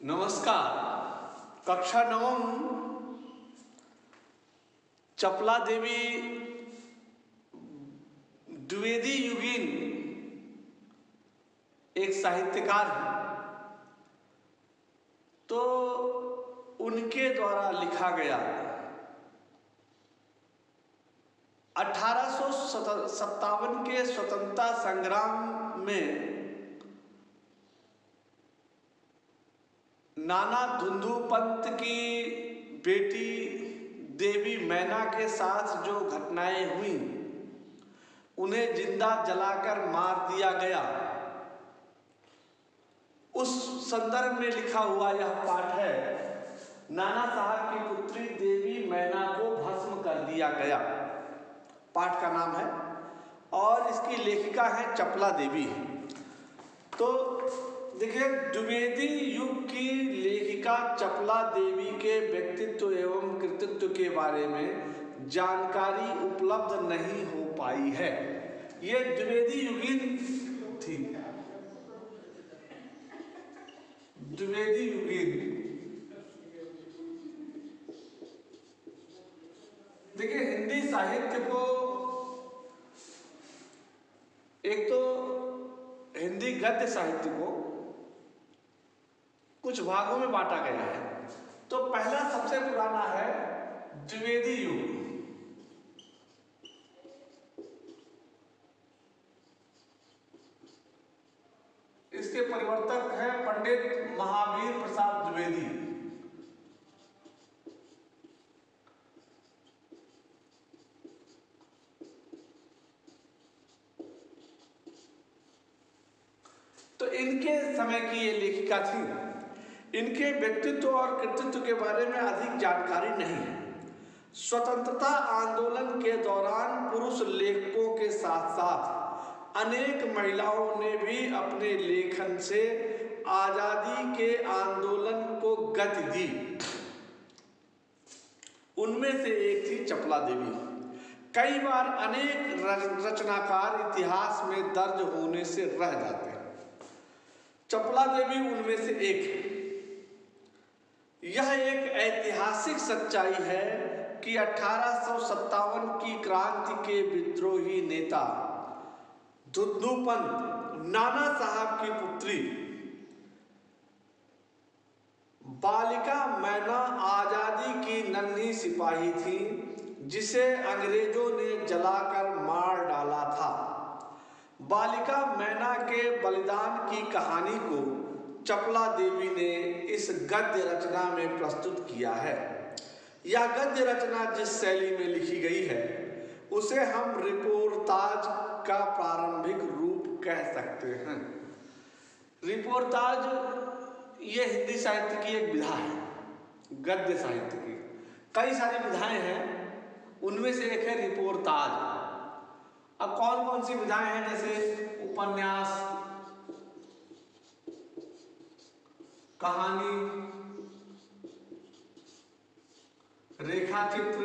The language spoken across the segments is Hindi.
नमस्कार। कक्षा नवम चपला देवी द्विवेदी युगीन एक साहित्यकार हैं, तो उनके द्वारा लिखा गया 1857 के स्वतंत्रता संग्राम में नाना धुंधु पंत की बेटी देवी मैना के साथ जो घटनाएं हुई, उन्हें जिंदा जलाकर मार दिया गया, उस संदर्भ में लिखा हुआ यह पाठ है। नाना साहब की पुत्री देवी मैना को भस्म कर दिया गया, पाठ का नाम है, और इसकी लेखिका है चपला देवी। तो देखिए, द्विवेदी युग की लेखिका चपला देवी के व्यक्तित्व एवं कृतित्व के बारे में जानकारी उपलब्ध नहीं हो पाई है। ये द्विवेदी युगीन थी, द्विवेदी युगीन। देखिए, हिंदी साहित्य को एक तो हिंदी गद्य साहित्य को कुछ भागों में बांटा गया है। तो पहला सबसे पुराना है द्विवेदी युग। इसके परिवर्तक है पंडित महावीर प्रसाद द्विवेदी। तो इनके समय की ये लेखिका थी। इनके व्यक्तित्व और कृतित्व के बारे में अधिक जानकारी नहीं है। स्वतंत्रता आंदोलन के दौरान पुरुष लेखकों के साथ साथ अनेक महिलाओं ने भी अपने लेखन से आजादी के आंदोलन को गति दी। उनमें से एक थी चपला देवी। कई बार अनेक रचनाकार इतिहास में दर्ज होने से रह जाते हैं। चपला देवी उनमें से एक है। यह एक ऐतिहासिक सच्चाई है कि 1857 की क्रांति के विद्रोही नेता धुंधु पंत नाना साहब की पुत्री बालिका मैना आजादी की नन्ही सिपाही थी, जिसे अंग्रेजों ने जलाकर मार डाला था। बालिका मैना के बलिदान की कहानी को चपला देवी ने इस गद्य रचना में प्रस्तुत किया है। यह गद्य रचना जिस शैली में लिखी गई है, उसे हम रिपोर्ताज का प्रारंभिक रूप कह सकते हैं। रिपोर्ताज ये हिंदी साहित्य की एक विधा है, गद्य साहित्य की। कई सारी विधाएं हैं, उनमें से एक है रिपोर्ताज। अब कौन कौन सी विधाएं हैं? जैसे उपन्यास, कहानी, रेखाचित्र,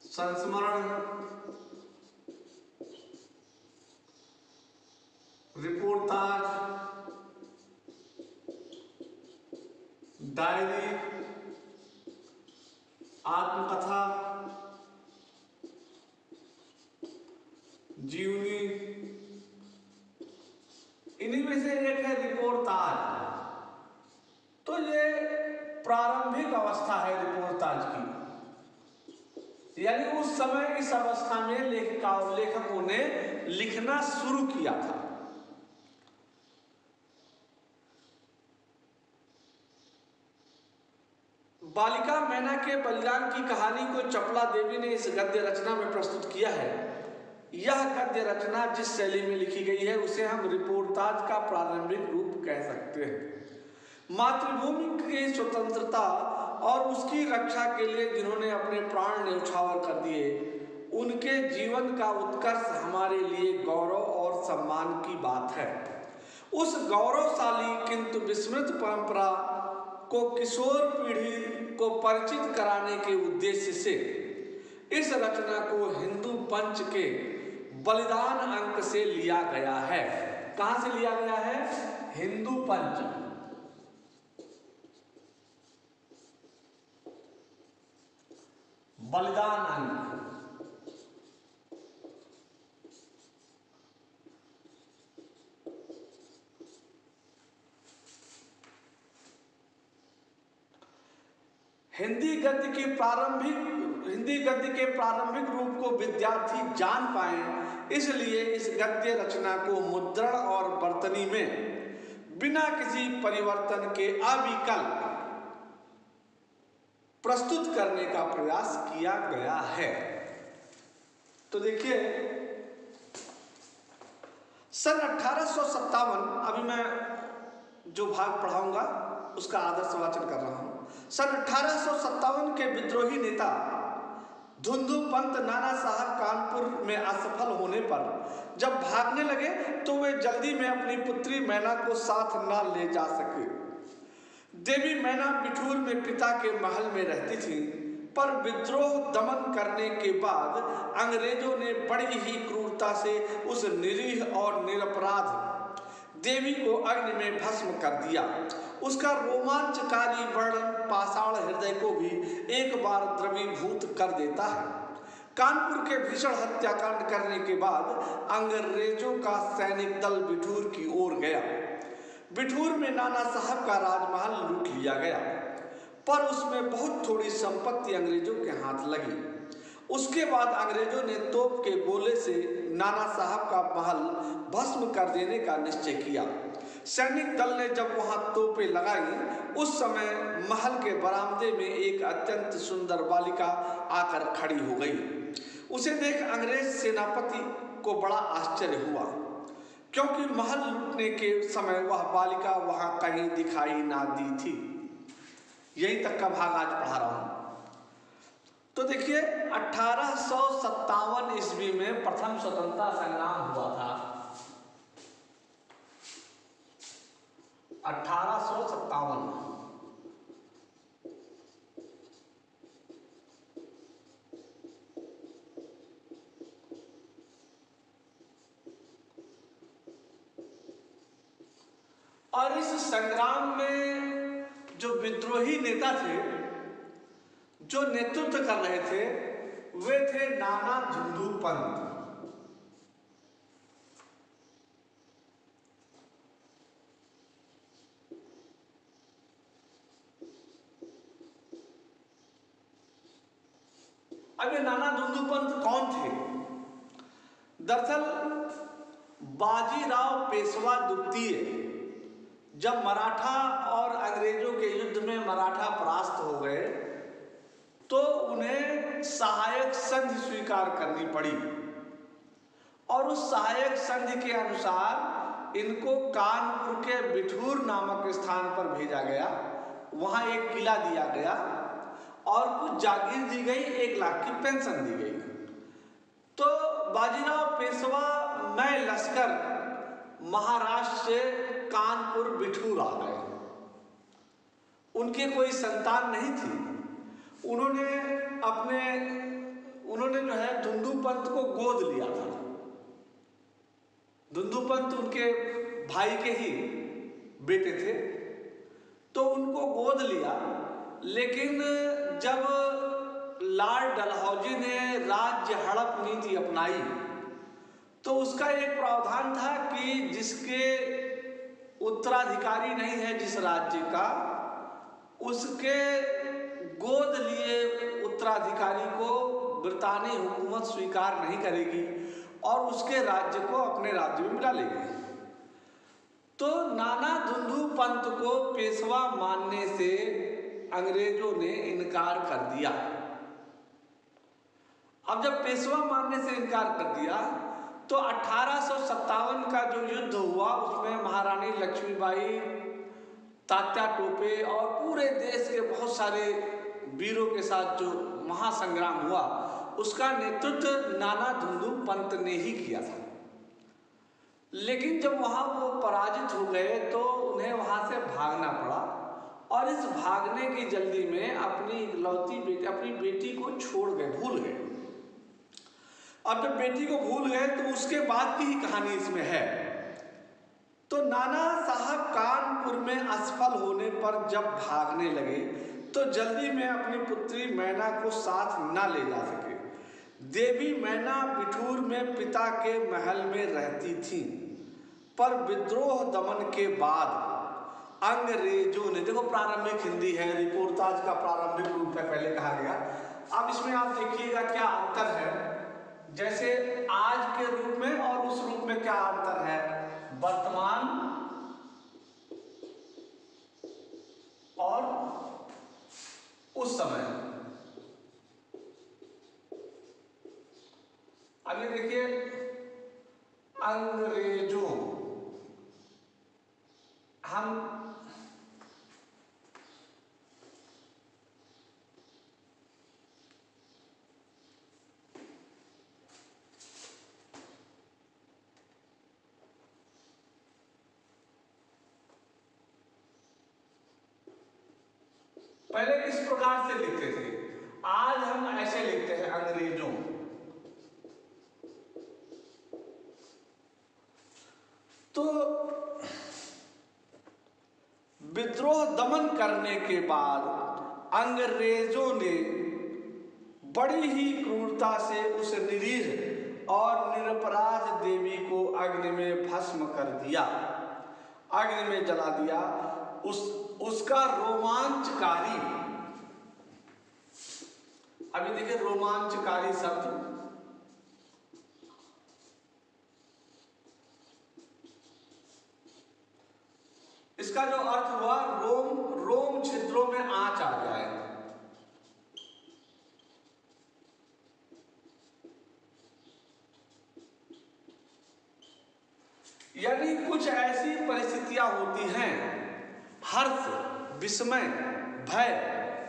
संस्मरण, रिपोर्टाज, डायरी, आत्मकथा, जीवनी, इन्हीं में से एक है रिपोर्ताज। तो ये प्रारंभिक अवस्था है रिपोर्ताज की, यानी उस समय इस अवस्था में लेखकों ने लिखना शुरू किया था। बालिका मैना के बलिदान की कहानी को चपला देवी ने इस गद्य रचना में प्रस्तुत किया है। यह गद्य रचना जिस शैली में लिखी गई है, उसे हम रिपोर्ताज का प्रारंभिक रूप कह सकते हैं। मातृभूमि की स्वतंत्रता और उसकी रक्षा के लिए जिन्होंने अपने प्राण न्यौछावर कर दिए, उनके जीवन का उत्कर्ष हमारे लिए गौरव और सम्मान की बात है। उस गौरवशाली किंतु विस्मृत परंपरा को किशोर पीढ़ी को परिचित कराने के उद्देश्य से इस रचना को हिंदू पंच के बलिदान अंक से लिया गया है। कहां से लिया गया है? हिंदू पंच। बलिदान अंक। हिंदी गद्य के प्रारंभिक रूप को विद्यार्थी जान पाए, इसलिए इस गद्य रचना को मुद्रण और वर्तनी में बिना किसी परिवर्तन के अविकल प्रस्तुत करने का प्रयास किया गया है। तो देखिए, सन 1857, अभी मैं जो भाग पढ़ाऊंगा उसका आदर्श वाचन कर रहा हूं। सन 1857 के विद्रोही नेता धुंधु पंत नाना साहब कानपुर में असफल होने पर जब भागने लगे तो वे जल्दी में अपनी पुत्री मैना को साथ न ले जा सके। देवी मैना बिठूर में पिता के महल में रहती थी, पर विद्रोह दमन करने के बाद अंग्रेजों ने बड़ी ही क्रूरता से उस निरीह और निरपराध देवी को अग्नि में भस्म कर दिया। उसका रोमांचकारी वर्णन पाषाण हृदय को भी एक बार द्रवीभूत कर देता है। कानपुर के भीषण हत्याकांड करने के बाद अंग्रेजों का सैनिक दल बिठूर की ओर गया। बिठूर में नाना साहब का राजमहल लूट लिया गया, पर उसमें बहुत थोड़ी संपत्ति अंग्रेजों के हाथ लगी। उसके बाद अंग्रेजों ने तोप के गोले से नाना साहब का महल भस्म कर देने का निश्चय किया। सैनिक दल ने जब वहां तोपें लगाई, उस समय महल के बरामदे में एक अत्यंत सुंदर बालिका आकर खड़ी हो गई। उसे देख अंग्रेज सेनापति को बड़ा आश्चर्य हुआ, क्योंकि महल लूटने के समय वह बालिका वहां कहीं दिखाई ना दी थी। यहीं तक का भाग आज पढ़ा रहा हूं। तो देखिए, 1857 ईस्वी में प्रथम स्वतंत्रता संग्राम हुआ था। 1857। और इस संग्राम में जो विद्रोही नेता थे, जो नेतृत्व कर रहे थे, वे थे नाना धुंधु पंत। अब ये नाना धुंधु पंत कौन थे? दरअसल बाजीराव पेशवा द्वितीय जब मराठा और अंग्रेजों के युद्ध में मराठा परास्त हो गए, तो उन्हें सहायक संधि स्वीकार करनी पड़ी, और उस सहायक संधि के अनुसार इनको कानपुर के बिठूर नामक स्थान पर भेजा गया। वहां एक किला दिया गया और कुछ जागीर दी गई, 1 लाख की पेंशन दी गई। तो बाजीराव पेशवा नए लश्कर महाराष्ट्र से कानपुर बिठूर आ गए। उनके कोई संतान नहीं थी। उन्होंने जो है धुंधु पंत को गोद लिया था। धुंधु पंत उनके भाई के ही बेटे थे, तो उनको गोद लिया। लेकिन जब लॉर्ड डलहौजी ने राज्य हड़प नीति अपनाई, तो उसका एक प्रावधान था कि जिसके उत्तराधिकारी नहीं है जिस राज्य का, उसके गोद लिए उत्तराधिकारी को ब्रितानी हुकूमत स्वीकार नहीं करेगी और उसके राज्य को अपने राज्य में मिला लेगी। तो नाना धुंधु पंत को पेशवा मानने से अंग्रेजों ने इनकार कर दिया। अब जब पेशवा मानने से इनकार कर दिया, तो 1857 का जो युद्ध हुआ, उसमें महारानी लक्ष्मीबाई, तात्या टोपे और पूरे देश के बहुत सारे वीरों के साथ जो महासंग्राम हुआ, उसका नेतृत्व नाना धुंधु पंत ने ही किया था। लेकिन जब वहां वो पराजित हो गए, तो उन्हें वहां से भागना पड़ा, और इस भागने की जल्दी में अपनी बेटी को छोड़ गए, भूल गए। अब जब बेटी को भूल गए, तो उसके बाद की ही कहानी इसमें है। तो नाना साहब कानपुर में असफल होने पर जब भागने लगे तो जल्दी में अपनी पुत्री मैना को साथ न ले जा सके। देवी मैना बिठूर में पिता के महल में रहती थी, पर विद्रोह दमन के बाद अंग्रेजों ने, देखो प्रारंभिक हिंदी है, रिपोर्टाज का प्रारंभिक रूप है पहले कहा गया। अब इसमें आप देखिएगा क्या अंतर है, जैसे आज के रूप में और उस रूप में क्या अंतर है, वर्तमान और उस समय। अब ये देखिए अंग्रेजों, हम पहले इस प्रकार से लिखते थे, आज हम ऐसे लिखते हैं अंग्रेजों। तो विद्रोह दमन करने के बाद अंग्रेजों ने बड़ी ही क्रूरता से उस निरीह और निरपराध देवी को अग्नि में भस्म कर दिया, अग्नि में जला दिया। उसका रोमांचकारी, अभी देखिए रोमांचकारी शब्द, इसका जो अर्थ हुआ रोम छिद्रों में आंच आ जाए। यानी कुछ ऐसी परिस्थितियां होती हैं, हर्ष, विस्मय, भय,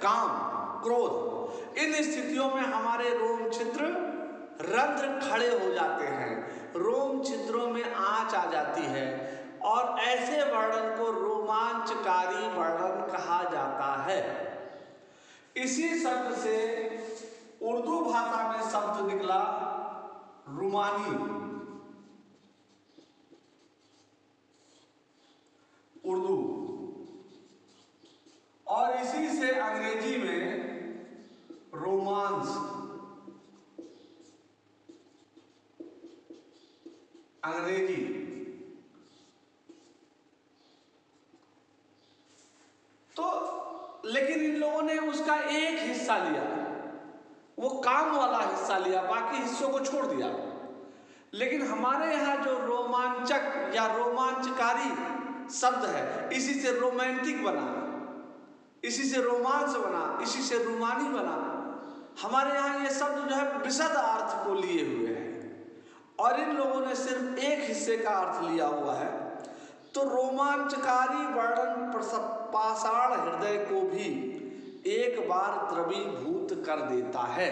काम, क्रोध, इन स्थितियों में हमारे रोम छिद्र रंध्र खड़े हो जाते हैं, रोम छिद्रों में आंच आ जाती है, और ऐसे वर्णन को रोमांचकारी वर्णन कहा जाता है। इसी शब्द से उर्दू भाषा में शब्द निकला रुमानी, उर्दू, और इसी से अंग्रेजी में रोमांस, अंग्रेजी। तो लेकिन इन लोगों ने उसका एक हिस्सा लिया, वो काम वाला हिस्सा लिया, बाकी हिस्सों को छोड़ दिया। लेकिन हमारे यहाँ जो रोमांचक या रोमांचकारी शब्द है, इसी से रोमांटिक बना, इसी से रोमांस बना, इसी से रुमानी बना। हमारे यहाँ ये शब्द जो है विशद अर्थ को लिए हुए हैं, और इन लोगों ने सिर्फ एक हिस्से का अर्थ लिया हुआ है। तो रोमांचकारी वर्णन पाषाण हृदय को भी एक बार द्रवीभूत कर देता है।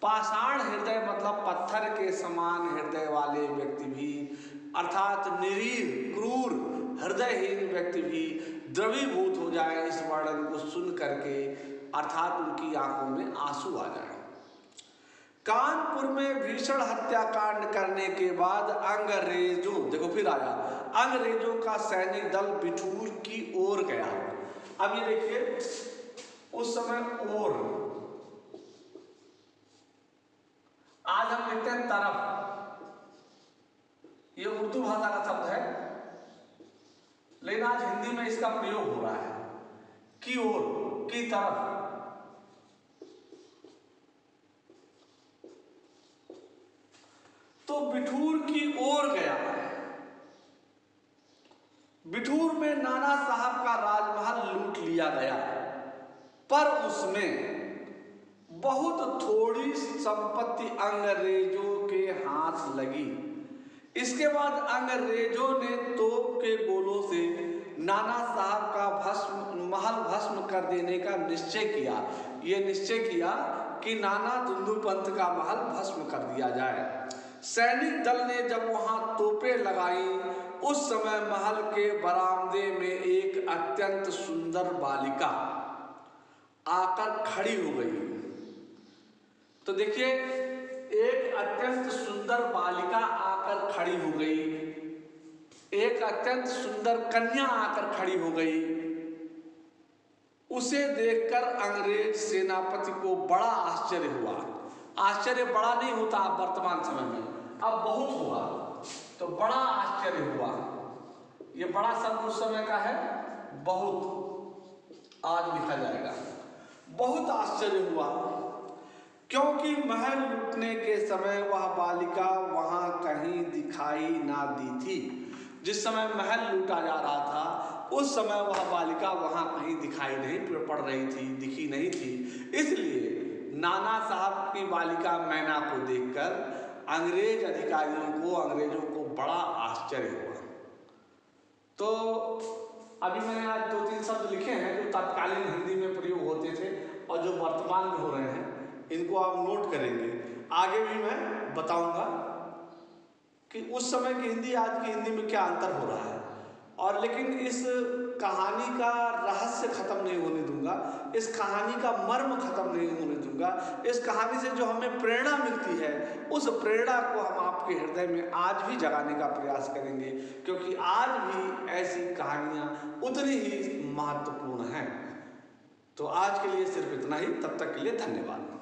पाषाण हृदय मतलब पत्थर के समान हृदय वाले व्यक्ति भी, अर्थात निरीह, क्रूर, हृदयहीन व्यक्ति भी द्रवीभूत हो जाए इस वर्णन को सुन करके, अर्थात उनकी आंखों में आंसू आ जाए। कानपुर में भीषण हत्याकांड करने के बाद अंग्रेजों, देखो फिर आया, अंग्रेजों का सैनिक दल बिठूर की ओर गया। अब ये देखिए उस समय ओर, आज हम लिखते हैं तरफ, ये उर्दू भाषा का शब्द है, लेकिन आज हिंदी में इसका प्रयोग हो रहा है, की ओर, की तरफ। तो बिठूर की ओर गया। बिठूर में नाना साहब का राजमहल लूट लिया गया, पर उसमें बहुत थोड़ी संपत्ति अंग्रेजों के हाथ लगी। इसके बाद अंग्रेजों ने तोप के गोलों से नाना साहब का महल भस्म कर देने का निश्चय किया। ये निश्चय किया कि नाना दुंदू पंत का महल भस्म कर दिया जाए। सैनिक दल ने जब वहां तोपें लगाई, उस समय महल के बरामदे में एक अत्यंत सुंदर बालिका आकर खड़ी हो गई। तो देखिए, एक अत्यंत सुंदर बालिका आकर खड़ी हो गई, एक अत्यंत सुंदर कन्या आकर खड़ी हो गई। उसे देखकर अंग्रेज सेनापति को बड़ा आश्चर्य हुआ। आश्चर्य बड़ा नहीं होता अब वर्तमान समय में, अब बहुत हुआ, तो बड़ा आश्चर्य हुआ। ये बड़ा शब्द उस समय का है बहुत, आज लिखा जाएगा। बहुत आश्चर्य हुआ क्योंकि महल लूटने के समय वह बालिका वहां कहीं दिखाई ना दी थी। जिस समय महल लूटा जा रहा था उस समय वह बालिका वहां कहीं दिखाई नहीं पड़ रही थी, दिखी नहीं थी। इसलिए नाना साहब की बालिका मैना को देखकर अंग्रेज अधिकारियों को, अंग्रेजों को बड़ा आश्चर्य हुआ। तो अभी मैंने आज 2-3 शब्द लिखे हैं जो तत्कालीन हिंदी में प्रयोग होते थे और जो वर्तमान में हो रहे हैं, इनको आप नोट करेंगे। आगे भी मैं बताऊंगा कि उस समय की हिंदी आज की हिंदी में क्या अंतर हो रहा है। और लेकिन इस कहानी का रहस्य खत्म नहीं होने दूंगा, इस कहानी का मर्म खत्म नहीं होने दूंगा। इस कहानी से जो हमें प्रेरणा मिलती है उस प्रेरणा को हम आपके हृदय में आज भी जगाने का प्रयास करेंगे, क्योंकि आज भी ऐसी कहानियां उतनी ही महत्वपूर्ण हैं। तो आज के लिए सिर्फ इतना ही, तब तक के लिए धन्यवाद।